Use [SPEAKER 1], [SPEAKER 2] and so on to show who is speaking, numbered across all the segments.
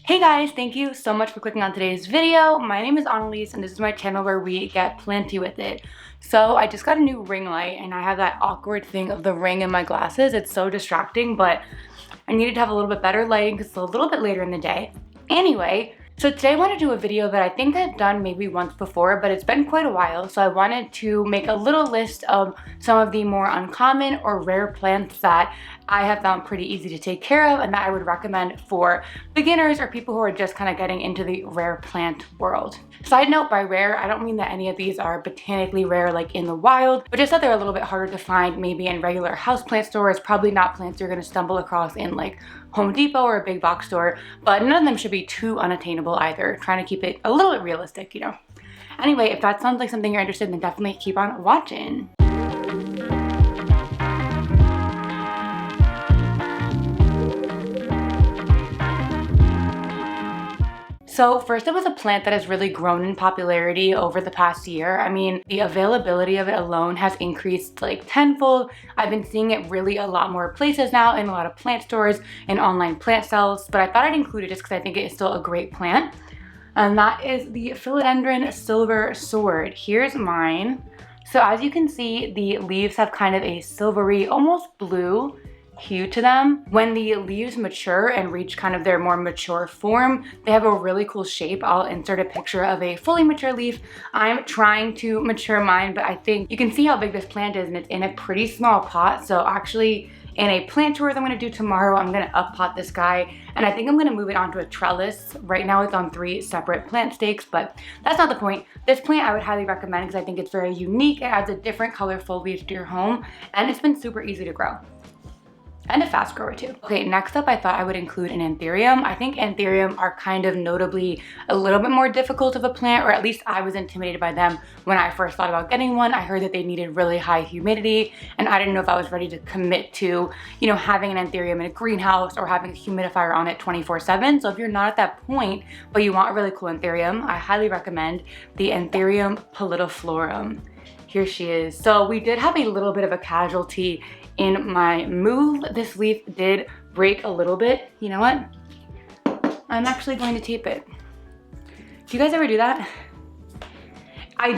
[SPEAKER 1] Hey guys, thank you so much for clicking on today's video. My name is Annalise and this is my channel where we get planty with it. So I just got a new ring light and I have that awkward thing of the ring in my glasses. It's so distracting, but I needed to have a little bit better lighting because it's a little bit later in the day. Anyway, so today I want to do a video that I think I've done maybe once before, but it's been quite a while. So I wanted to make a little list of some of the more uncommon or rare plants that I have found pretty easy to take care of and that I would recommend for beginners or people who are just kind of getting into the rare plant world. Side note, by rare, I don't mean that any of these are botanically rare like in the wild, but just that they're a little bit harder to find maybe in regular houseplant stores, probably not plants you're going to stumble across in like Home Depot or a big box store, but none of them should be too unattainable either. Trying to keep it a little bit realistic, you know. Anyway, if that sounds like something you're interested in, then definitely keep on watching. So first, it was a plant that has really grown in popularity over the past year. I mean, the availability of it alone has increased like tenfold. I've been seeing it really a lot more places now in a lot of plant stores and online plant sales, but I thought I'd include it just because I think it is still a great plant. And that is the Philodendron Silver Sword. Here's mine. So as you can see, the leaves have kind of a silvery, almost blue hue to them. When the leaves mature and reach kind of their more mature form, they have a really cool shape. I'll insert a picture of a fully mature leaf. I'm trying to mature mine, but I think you can see how big this plant is and it's in a pretty small pot. So actually in a plant tour that I'm gonna do tomorrow, I'm gonna up pot this guy and I think I'm gonna move it onto a trellis. Right now it's on 3 separate plant stakes, but that's not the point. This plant I would highly recommend because I think it's very unique. It adds a different color foliage to your home and it's been super easy to grow. And a fast grower too. Okay, next up I thought I would include an anthurium. I think anthurium are kind of notably a little bit more difficult of a plant, or at least I was intimidated by them when I first thought about getting one. I heard that they needed really high humidity and I didn't know if I was ready to commit to, you know, having an anthurium in a greenhouse or having a humidifier on it 24/7. So if you're not at that point, but you want a really cool anthurium, I highly recommend the Anthurium pallidiflorum. Here she is. So we did have a little bit of a casualty in my move. This leaf did break a little bit. You know what? I'm actually going to tape it. Do you guys ever do that? I'm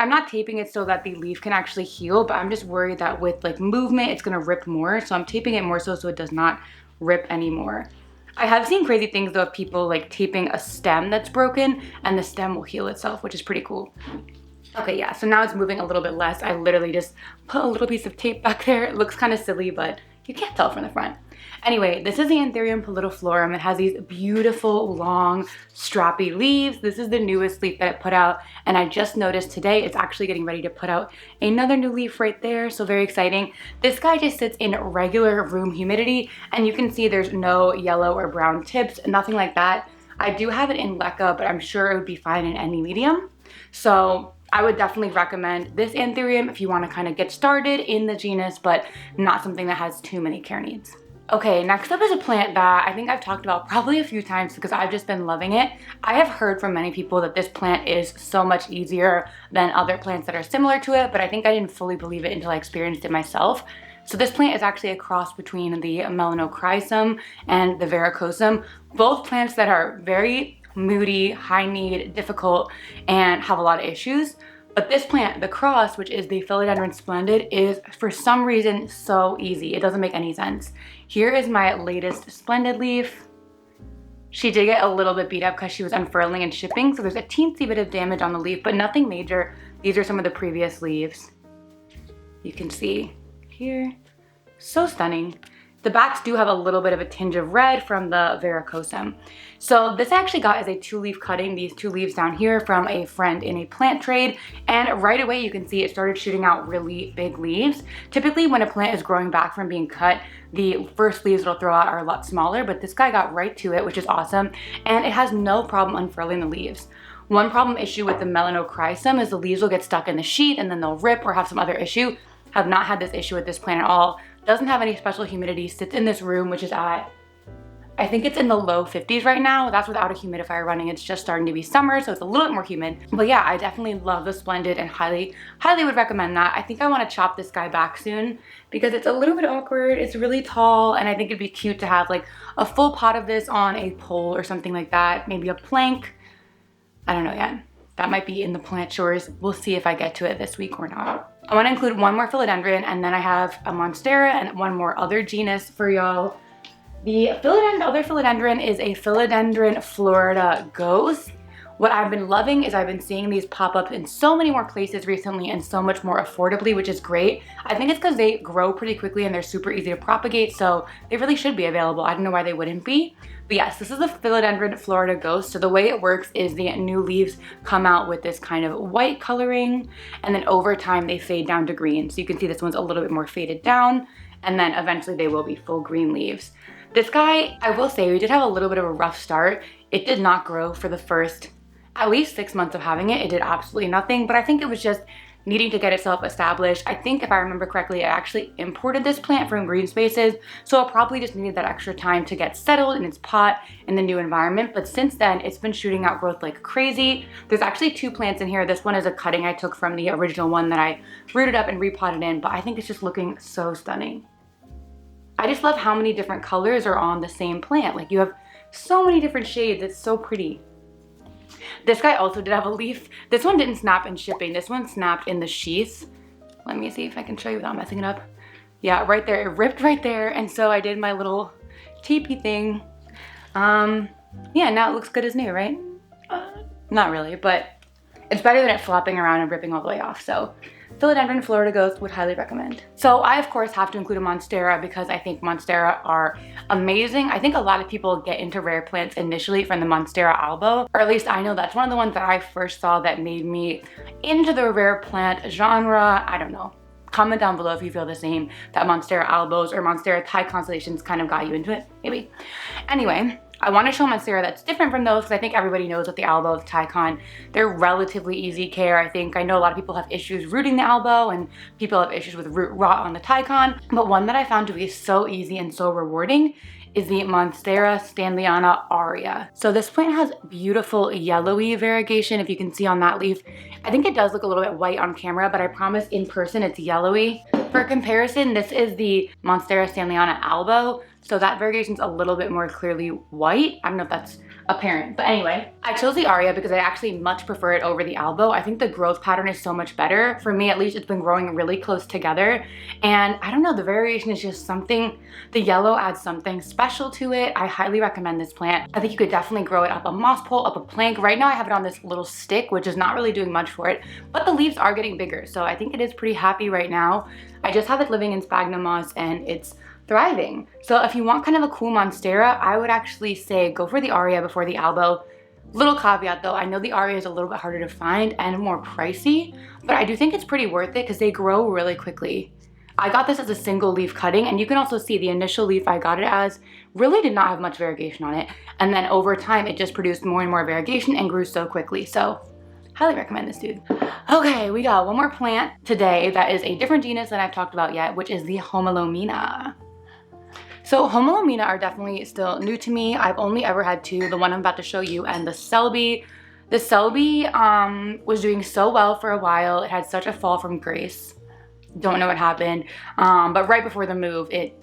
[SPEAKER 1] not taping it so that the leaf can actually heal, but I'm just worried that with like movement, it's gonna rip more. So I'm taping it more so it does not rip anymore. I have seen crazy things though of people like taping a stem that's broken and the stem will heal itself, which is pretty cool. Okay, yeah, so now it's moving a little bit less. I literally just put a little piece of tape back there. It looks kind of silly, but you can't tell from the front. Anyway, this is the Anthurium pallidiflorum. It has these beautiful, long, strappy leaves. This is the newest leaf that it put out, and I just noticed today it's actually getting ready to put out another new leaf right there, so very exciting. This guy just sits in regular room humidity, and you can see there's no yellow or brown tips, nothing like that. I do have it in leca, but I'm sure it would be fine in any medium. So I would definitely recommend this anthurium if you want to kind of get started in the genus, but not something that has too many care needs. Okay, next up is a plant that I think I've talked about probably a few times because I've just been loving it. I have heard from many people that this plant is so much easier than other plants that are similar to it, but I think I didn't fully believe it until I experienced it myself. So this plant is actually a cross between the melanochrysum and the varicosum, both plants that are very moody, high need, difficult, and have a lot of issues. But this plant, the cross, which is the Philodendron Splendid, is for some reason so easy. It doesn't make any sense. Here is my latest Splendid leaf. She did get a little bit beat up because she was unfurling and shipping, so there's a teensy bit of damage on the leaf, but nothing major. These are some of the previous leaves. You can see here. So stunning. The backs do have a little bit of a tinge of red from the varicosum. So this I actually got as a 2-leaf cutting, these 2 leaves down here, from a friend in a plant trade. And right away you can see it started shooting out really big leaves. Typically when a plant is growing back from being cut, the first leaves it'll throw out are a lot smaller, but this guy got right to it, which is awesome. And it has no problem unfurling the leaves. One problem issue with the melanochrysum is the leaves will get stuck in the sheet and then they'll rip or have some other issue. Have not had this issue with this plant at all. Doesn't have any special humidity, sits in this room, which is at I think it's in the low 50s right now. That's without a humidifier running. It's just starting to be summer, so it's a little bit more humid. But yeah, I definitely love the Splendid and highly would recommend that. I think I want to chop this guy back soon because it's a little bit awkward. It's really tall, and I think it'd be cute to have like a full pot of this on a pole or something like that. Maybe a plank. I don't know yet. That might be in the plant chores. We'll see if I get to it this week or not. I want to include one more philodendron, and then I have a Monstera and one more other genus for y'all. The other philodendron is a Philodendron Florida Ghost. What I've been loving is I've been seeing these pop up in so many more places recently and so much more affordably, which is great. I think it's because they grow pretty quickly and they're super easy to propagate, so they really should be available. I don't know why they wouldn't be. But yes, this is the Philodendron Florida Ghost. So the way it works is the new leaves come out with this kind of white coloring, and then over time they fade down to green. So you can see this one's a little bit more faded down, and then eventually they will be full green leaves. This guy, I will say, we did have a little bit of a rough start. It did not grow for the first at least 6 months of having it. It did absolutely nothing, but I think it was just needing to get itself established. I think if I remember correctly, I actually imported this plant from Green Spaces, so it probably just needed that extra time to get settled in its pot in the new environment. But since then, it's been shooting out growth like crazy. There's actually 2 plants in here. This one is a cutting I took from the original one that I rooted up and repotted in, but I think it's just looking so stunning. I just love how many different colors are on the same plant. Like, you have so many different shades. It's so pretty. This guy also did have a leaf. This one didn't snap in shipping. This one snapped in the sheath. Let me see if I can show you without messing it up. Yeah, right there. It ripped right there. And so I did my little teepee thing. Yeah, now it looks good as new, right? Not really, but it's better than it flopping around and ripping all the way off. So Philodendron Florida Ghost would highly recommend. So I, of course, have to include a Monstera because I think Monstera are amazing. I think a lot of people get into rare plants initially from the Monstera albo, or at least I know that's one of the ones that I first saw that made me into the rare plant genre. I don't know. Comment down below if you feel the same, that Monstera albos or Monstera Thai constellations kind of got you into it, maybe. Anyway, I want to show Monstera that's different from those because I think everybody knows that the albo, the Taikon, they're relatively easy care. I know a lot of people have issues rooting the albo and people have issues with root rot on the Taikon, but one that I found to be so easy and so rewarding is the Monstera Standleyana Aurea. So this plant has beautiful yellowy variegation, if you can see on that leaf. I think it does look a little bit white on camera, but I promise in person it's yellowy. For comparison, this is the Monstera Standleyana albo. So that variegation's a little bit more clearly white. I don't know if that's apparent, but anyway, I chose the Aurea because I actually much prefer it over the albo. I think the growth pattern is so much better. For me, at least, it's been growing really close together. And I don't know, the variation is just something, the yellow adds something special to it. I highly recommend this plant. I think you could definitely grow it up a moss pole, up a plank. Right now I have it on this little stick, which is not really doing much for it, but the leaves are getting bigger. So I think it is pretty happy right now. I just have it living in sphagnum moss and it's thriving. So if you want kind of a cool Monstera, I would actually say go for the Aurea before the albo. Little caveat though, I know the Aurea is a little bit harder to find and more pricey, but I do think it's pretty worth it because they grow really quickly. I got this as a single leaf cutting, and you can also see the initial leaf I got it as really did not have much variegation on it. And then over time, it just produced more and more variegation and grew so quickly. So highly recommend this dude. Okay, we got one more plant today that is a different genus than I've talked about yet, which is the Homalomena. So Homalomena are definitely still new to me. I've only ever had 2, the one I'm about to show you and the Selby. The Selby was doing so well for a while. It had such a fall from grace. Don't know what happened, but right before the move, it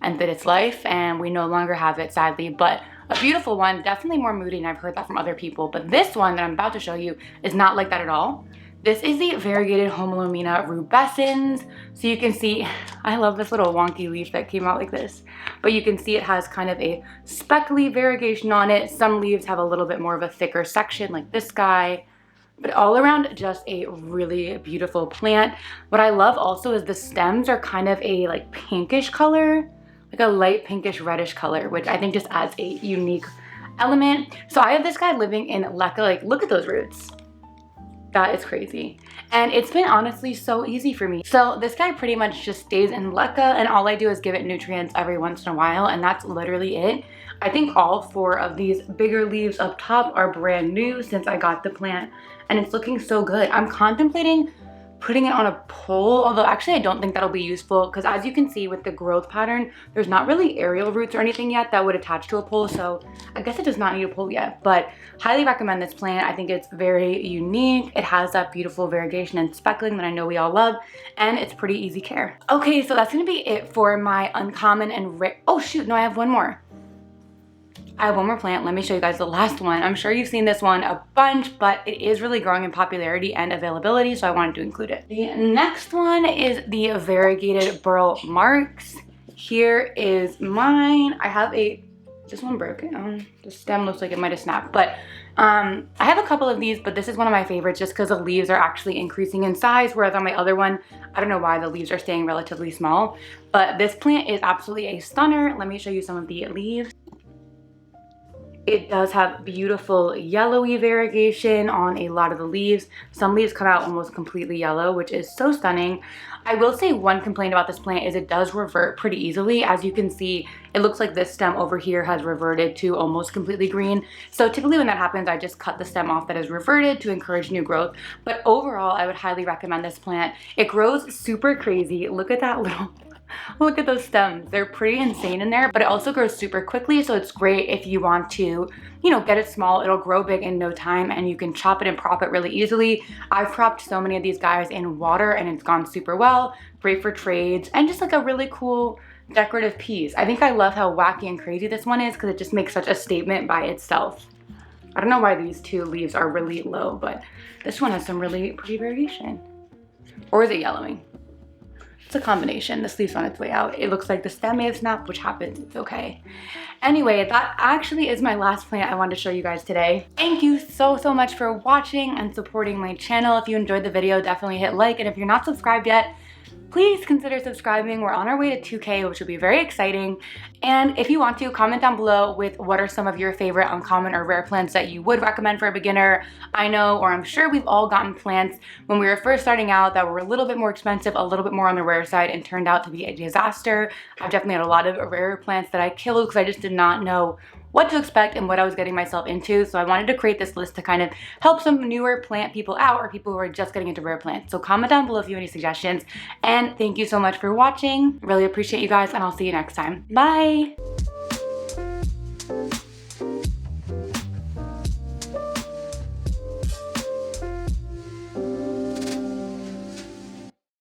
[SPEAKER 1] ended its life and we no longer have it, sadly. But a beautiful one, definitely more moody, and I've heard that from other people. But this one that I'm about to show you is not like that at all. This is the Variegated Homalomena Rubescens. So you can see, I love this little wonky leaf that came out like this. But you can see it has kind of a speckly variegation on it. Some leaves have a little bit more of a thicker section like this guy. But all around, just a really beautiful plant. What I love also is the stems are kind of a like pinkish color, like a light pinkish reddish color, which I think just adds a unique element. So I have this guy living in Leca. Like, look at those roots. That is crazy. And it's been honestly so easy for me. So this guy pretty much just stays in Leca, and all I do is give it nutrients every once in a while, and that's literally it. I think all 4 of these bigger leaves up top are brand new since I got the plant, and it's looking so good. I'm contemplating putting it on a pole, although actually I don't think that'll be useful because as you can see with the growth pattern, there's not really aerial roots or anything yet that would attach to a pole, so I guess it does not need a pole yet, but highly recommend this plant. I think it's very unique. It has that beautiful variegation and speckling that I know we all love, and it's pretty easy care. Okay, so that's gonna be it for my uncommon and rare. Oh shoot, no, I have one more. I have one more plant. Let me show you guys the last one. I'm sure you've seen this one a bunch, but it is really growing in popularity and availability, so I wanted to include it. The next one is the variegated Burle Marx. Here is mine. I have this one broke. The stem looks like it might have snapped, but I have a couple of these, but this is one of my favorites just because the leaves are actually increasing in size, whereas on my other one, I don't know why the leaves are staying relatively small, but this plant is absolutely a stunner. Let me show you some of the leaves. It does have beautiful yellowy variegation on a lot of the leaves. Some leaves come out almost completely yellow, which is so stunning. I will say one complaint about this plant is it does revert pretty easily. As you can see, it looks like this stem over here has reverted to almost completely green. So typically when that happens, I just cut the stem off that is reverted to encourage new growth. But overall, I would highly recommend this plant. It grows super crazy. Look at that little... Look at those stems. They're pretty insane in there, but it also grows super quickly, so it's great if you want to, you know, get it small. It'll grow big in no time, and you can chop it and prop it really easily. I've propped so many of these guys in water, and it's gone super well. Great for trades, and just like a really cool decorative piece. I think I love how wacky and crazy this one is because it just makes such a statement by itself. I don't know why these two leaves are really low, but this one has some really pretty variation. Or is it yellowing? It's a combination. This leaf's on its way out. It looks like the stem may have snapped, which happens. It's okay. Anyway, that actually is my last plant I wanted to show you guys today. Thank you so much for watching and supporting my channel. If you enjoyed the video, definitely hit like, and if you're not subscribed yet, please consider subscribing. We're on our way to 2K, which will be very exciting. And if you want to, comment down below with what are some of your favorite uncommon or rare plants that you would recommend for a beginner. I know, or I'm sure we've all gotten plants when we were first starting out that were a little bit more expensive, a little bit more on the rare side, and turned out to be a disaster. I've definitely had a lot of rare plants that I killed because I just did not know what to expect and what I was getting myself into. So I wanted to create this list to kind of help some newer plant people out, or people who are just getting into rare plants. So comment down below if you have any suggestions. And thank you so much for watching. Really appreciate you guys, and I'll see you next time. Bye.